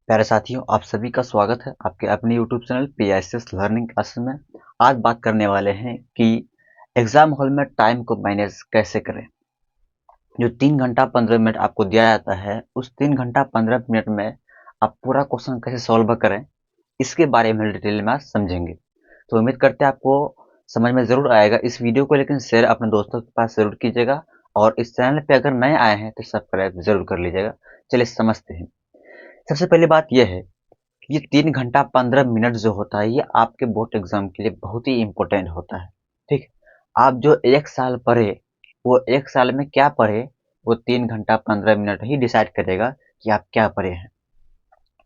प्यारे साथियों, आप सभी का स्वागत है आपके अपने YouTube channel PSS learning classes में। आज बात करने वाले हैं कि एग्जाम हॉल में टाइम को मैनेज कैसे करें। जो 3 घंटा 15 मिनट आपको दिया जाता है, उस 3 घंटा 15 मिनट में आप पूरा क्वेश्चन कैसे सॉल्व करें, इसके बारे में डिटेल में आज समझेंगे। तो उम्मीद करते हैं आपको समझ में ज़रूर आएगा इस वीडियो को, लेकिन शेयर अपने दोस्तों के पास ज़रूर कीजिएगा और इस चैनल पे अगर नए आए हैं तो सब्सक्राइब ज़रूर कर लीजिएगा। चलिए समझते हैं। सबसे पहली बात यह है, ये 3 घंटा 15 मिनट जो होता है, ये आपके बोर्ड एग्जाम के लिए बहुत ही इम्पोर्टेंट होता है। ठीक है, आप जो 1 साल पढ़े, वो 1 साल में क्या पढ़े, वो 3 घंटा 15 मिनट ही डिसाइड करेगा कि आप क्या पढ़े हैं।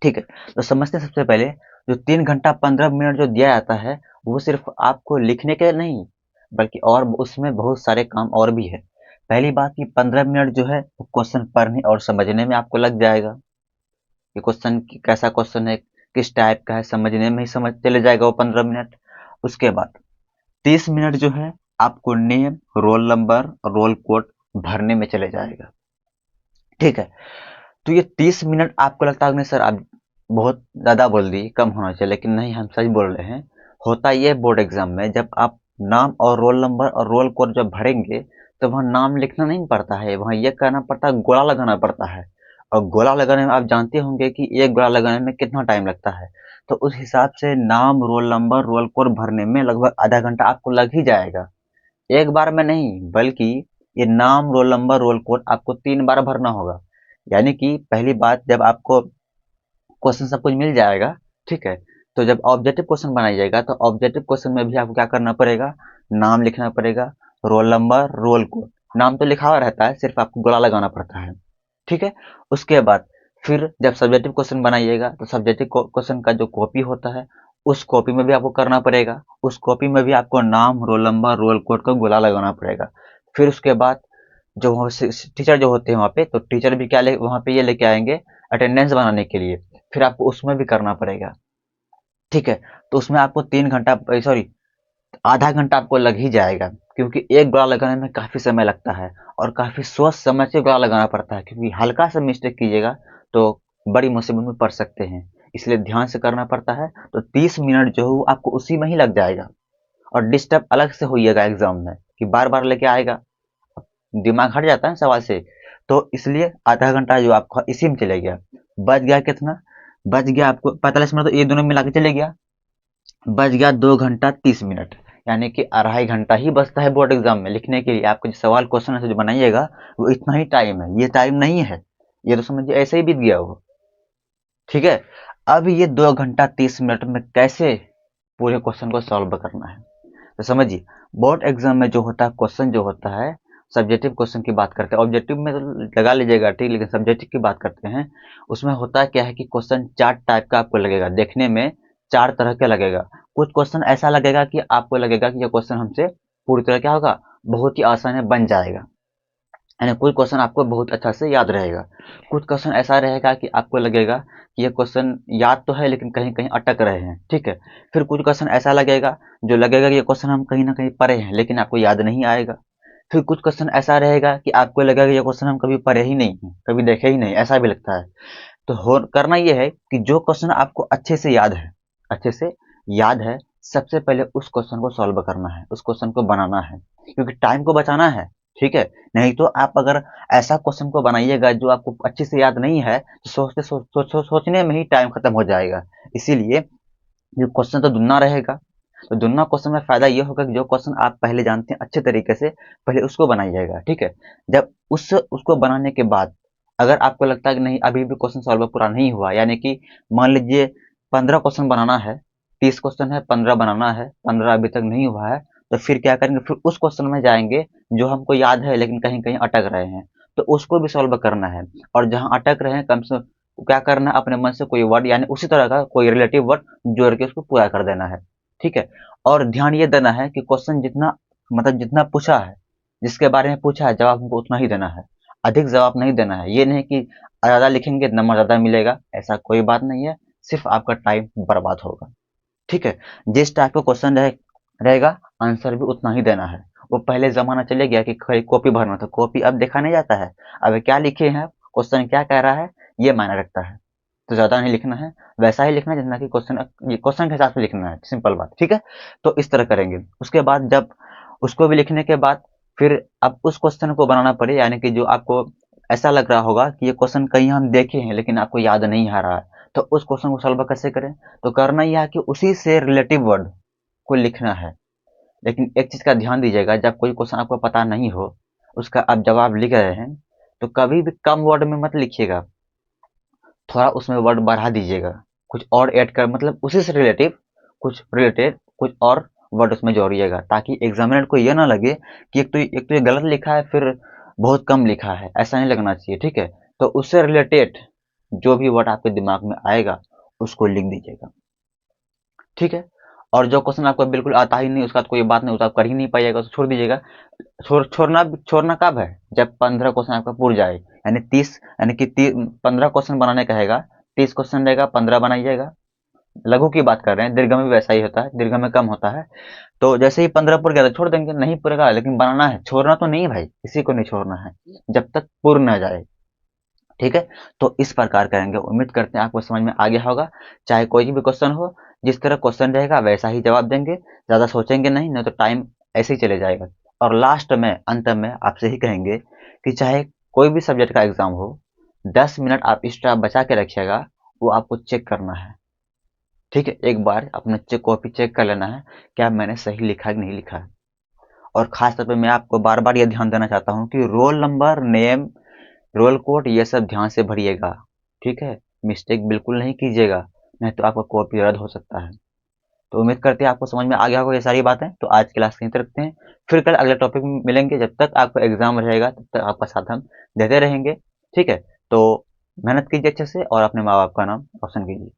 ठीक है, तो समझते हैं। सबसे पहले जो 3 घंटा 15 मिनट जो दिया जाता है, वो सिर्फ आपको लिखने के लिए नहीं, बल्कि और उसमें बहुत सारे काम और भी है। पहली बात कि 15 मिनट जो है वो क्वेश्चन पढ़ने और समझने में आपको लग जाएगा कि क्वेश्चन कैसा क्वेश्चन है, किस टाइप का है, समझने में ही समझ चले जाएगा वो 15 मिनट। उसके बाद 30 मिनट जो है आपको name, roll number, roll code भरने में चले जाएगा। ठीक है, तो ये 30 मिनट आपको लगता है नहीं सर आप बहुत ज़्यादा बोल दी, कम होना चाहिए, लेकिन नहीं, हम सच बोल रहे हैं। होता ये बोर्ड एग्जाम में, जब आप नाम और रोल नंबर और रोल कोड जब भरेंगे, तो वहाँ नाम लिखना नहीं पड़ता है, वहाँ ये करना पड़ता है, गोला लगाना पड़ता है। और गोला लगाने में आप जानते होंगे कि एक गोला लगाने में कितना टाइम लगता है। तो उस हिसाब से नाम, रोल नंबर, रोल कोड भरने में लगभग आधा घंटा आपको लग ही जाएगा। एक बार में नहीं, बल्कि ये नाम, रोल नंबर, रोल कोड आपको 3 बार भरना होगा। यानी कि पहली बात, जब आपको क्वेश्चन सब कुछ मिल जाएगा, ठीक है, तो जब ऑब्जेक्टिव क्वेश्चन बनाइएगा, तो ऑब्जेक्टिव क्वेश्चन में भी आपको क्या करना पड़ेगा, नाम लिखना पड़ेगा, रोल नंबर, रोल कोड। नाम तो लिखा हुआ रहता है, सिर्फ आपको गोला लगाना पड़ता है। ठीक है, उसके बाद फिर जब सब्जेक्टिव क्वेश्चन बनाइएगा, तो सब्जेक्टिव क्वेश्चन का जो कॉपी होता है, उस कॉपी में भी आपको करना पड़ेगा। उस कॉपी में भी आपको नाम, रोल नंबर, रोल कोड का गोला लगाना पड़ेगा। फिर उसके बाद जो टीचर जो होते हैं वहाँ पे, तो टीचर भी क्या ले वहाँ पे ये लेके आएंगे, अटेंडेंस बनाने के लिए। फिर आपको उसमें भी करना पड़ेगा। ठीक है, तो उसमें आपको 3 घंटा, सॉरी, आधा घंटा आपको लग ही जाएगा, क्योंकि एक गोला लगाने में काफ़ी समय लगता है और काफ़ी सोच समझ के गोला लगाना पड़ता है, क्योंकि हल्का सा मिस्टेक कीजिएगा तो बड़ी मुसीबत में पड़ सकते हैं। इसलिए ध्यान से करना पड़ता है। तो 30 मिनट जो है वो आपको उसी में ही लग जाएगा। और डिस्टर्ब अलग से होइएगा एग्जाम में कि बार बार लेके आएगा, दिमाग हट जाता है सवाल से। तो इसलिए आधा घंटा जो आपका इसी में चले गया। बच गया कितना, बच गया आपको 45 मिनट, तो ये दोनों मिला के चले गया, बच गया 2 घंटा 30 मिनट। यानी कि 2.5 घंटा ही बचता है बोर्ड एग्जाम में लिखने के लिए। आपको जो सवाल क्वेश्चन है जो बनाइएगा, वो इतना ही टाइम है, ये टाइम नहीं है। ये तो समझिए ऐसे ही बीत गया वो। ठीक है, अब ये 2 घंटा 30 मिनट में कैसे पूरे क्वेश्चन को सॉल्व करना है, तो समझिए। बोर्ड एग्जाम में जो होता है क्वेश्चन, जो होता है सब्जेक्टिव क्वेश्चन की बात करते हैं, ऑब्जेक्टिव में तो लगा लीजिएगा ठीक, लेकिन सब्जेक्टिव की बात करते हैं। उसमें होता है क्या है कि क्वेश्चन 4 टाइप का आपको लगेगा देखने में, 4 तरह का लगेगा। कुछ क्वेश्चन ऐसा लगेगा कि आपको लगेगा कि ये क्वेश्चन हमसे पूरी तरह क्या होगा, बहुत ही आसान है, बन जाएगा। यानी कुछ क्वेश्चन आपको बहुत अच्छा से याद रहेगा। कुछ क्वेश्चन ऐसा रहेगा कि आपको लगेगा कि ये क्वेश्चन याद तो है, लेकिन कहीं कहीं अटक रहे हैं। ठीक है, फिर कुछ क्वेश्चन ऐसा लगेगा, जो लगेगा कि ये क्वेश्चन हम कहीं ना कहीं पढ़े हैं, लेकिन आपको याद नहीं आएगा। फिर कुछ क्वेश्चन ऐसा रहेगा कि आपको लगेगा कि ये क्वेश्चन हम कभी पढ़े ही नहीं हैं, कभी देखे ही नहीं, ऐसा भी लगता है। तो करना ये है कि जो क्वेश्चन आपको अच्छे से याद है, अच्छे से याद है, सबसे पहले उस क्वेश्चन को सॉल्व करना है, उस क्वेश्चन को बनाना है, क्योंकि टाइम को बचाना है। ठीक है, नहीं तो आप अगर ऐसा क्वेश्चन को बनाइएगा जो आपको अच्छे से याद नहीं है, तो सोचने में ही टाइम खत्म हो जाएगा। इसीलिए ये क्वेश्चन तो दुगना रहेगा। तो दुगना क्वेश्चन में फायदा ये होगा कि जो क्वेश्चन आप पहले जानते हैं अच्छे तरीके से, पहले उसको बनाइएगा। ठीक है, जब उसको बनाने के बाद अगर आपको लगता है कि नहीं अभी भी क्वेश्चन सॉल्व पूरा नहीं हुआ, यानी कि मान लीजिए 15 क्वेश्चन बनाना है, 30 क्वेश्चन है, 15 बनाना है, 15 अभी तक नहीं हुआ है, तो फिर क्या करेंगे, फिर उस क्वेश्चन में जाएंगे जो हमको याद है लेकिन कहीं कहीं अटक रहे हैं, तो उसको भी सॉल्व करना है। और जहां अटक रहे हैं, कम से क्या करना है, अपने मन से कोई वर्ड, यानी उसी तरह का कोई रिलेटिव वर्ड जोड़ के उसको पूरा कर देना है। ठीक है, और ध्यान ये देना है कि क्वेश्चन जितना, मतलब जितना पूछा है, जिसके बारे में पूछा है, जवाब हमको उतना ही देना है, अधिक जवाब नहीं देना है। ये नहीं कि ज़्यादा लिखेंगे नंबर ज़्यादा मिलेगा, ऐसा कोई बात नहीं है, सिर्फ आपका टाइम बर्बाद होगा। ठीक है, जिस टाइप का क्वेश्चन रहेगा, आंसर भी उतना ही देना है। वो पहले जमाना चले गया कि खाली कॉपी भरना था, कॉपी अब देखा नहीं जाता है। अब क्या लिखे हैं, क्वेश्चन क्या कह रहा है, ये मायने रखता है। तो ज़्यादा नहीं लिखना है, वैसा ही लिखना है जितना कि क्वेश्चन के हिसाब से लिखना है, सिंपल बात, ठीक है। तो इस तरह करेंगे। उसके बाद जब उसको भी लिखने के बाद फिर अब उस क्वेश्चन को बनाना पड़े, यानी कि जो आपको ऐसा लग रहा होगा कि ये क्वेश्चन कहीं हम देखे हैं लेकिन आपको याद नहीं आ रहा है, तो उस क्वेश्चन को सॉल्व कैसे करें? तो करना यह है कि उसी से रिलेटिव वर्ड को लिखना है। लेकिन एक चीज़ का ध्यान दीजिएगा, जब कोई क्वेश्चन आपको पता नहीं हो, उसका आप जवाब लिख रहे हैं, तो कभी भी कम वर्ड में मत लिखिएगा, थोड़ा उसमें वर्ड बढ़ा दीजिएगा, कुछ और ऐड कर, मतलब उसी से रिलेटिव कुछ रिलेटेड कुछ और वर्ड उसमें जोड़िएगा, ताकि एग्जामिनर को ये ना लगे कि एक तो ये गलत लिखा है, फिर बहुत कम लिखा है, ऐसा नहीं लगना चाहिए, ठीक है। तो उससे रिलेटेड जो भी वर्ड आपके दिमाग में आएगा उसको लिख दीजिएगा, ठीक है। और जो क्वेश्चन आपको बिल्कुल आता ही नहीं, उसका तो कोई बात नहीं, उसका आप कर ही नहीं पाइएगा, तो छोड़ दीजिएगा। छोड़ना कब है? जब 15 क्वेश्चन आपका पूर जाए, यानी 30, यानी कि 15 क्वेश्चन बनाने का रहेगा, 30 क्वेश्चन रहेगा, 15 बनाइएगा। लघु की बात कर रहे हैं, दीर्घ में भी वैसा ही होता है, दीर्घ में कम होता है। तो जैसे ही 15 पूर गया तो छोड़ देंगे, नहीं पूरेगा लेकिन बनाना है, छोड़ना तो नहीं है भाई, किसी को नहीं छोड़ना है जब तक पूर्ण ना जाए, ठीक है। तो इस प्रकार करेंगे, उम्मीद करते हैं आपको समझ में आ गया होगा। चाहे कोई भी क्वेश्चन हो, जिस तरह क्वेश्चन रहेगा वैसा ही जवाब देंगे, ज़्यादा सोचेंगे नहीं तो टाइम ऐसे ही चले जाएगा। और लास्ट में, अंत में आपसे ही कहेंगे कि चाहे कोई भी सब्जेक्ट का एग्जाम हो, 10 मिनट आप एक्स्ट्रा बचा के रखिएगा, वो आपको चेक करना है, ठीक है। एक बार अपना कॉपी चेक कर लेना है, क्या मैंने सही लिखा है कि नहीं लिखा है। और खास तौर पे मैं आपको बार बार ये ध्यान देना चाहता हूँ कि roll number, name, roll code ये सब ध्यान से भरिएगा, ठीक है। मिस्टेक बिल्कुल नहीं कीजिएगा, नहीं तो आपका कॉपी रद्द हो सकता है। तो उम्मीद करते हैं आपको समझ में आ गया होगा ये सारी बातें। तो आज क्लास यहीं तक रखते हैं, फिर कल अगले टॉपिक में मिलेंगे। जब तक आपका एग्जाम रहेगा तब तक आपका साथ हम देते रहेंगे, ठीक है। तो मेहनत कीजिए अच्छे से और अपने माँ बाप का नाम रोशन कीजिए।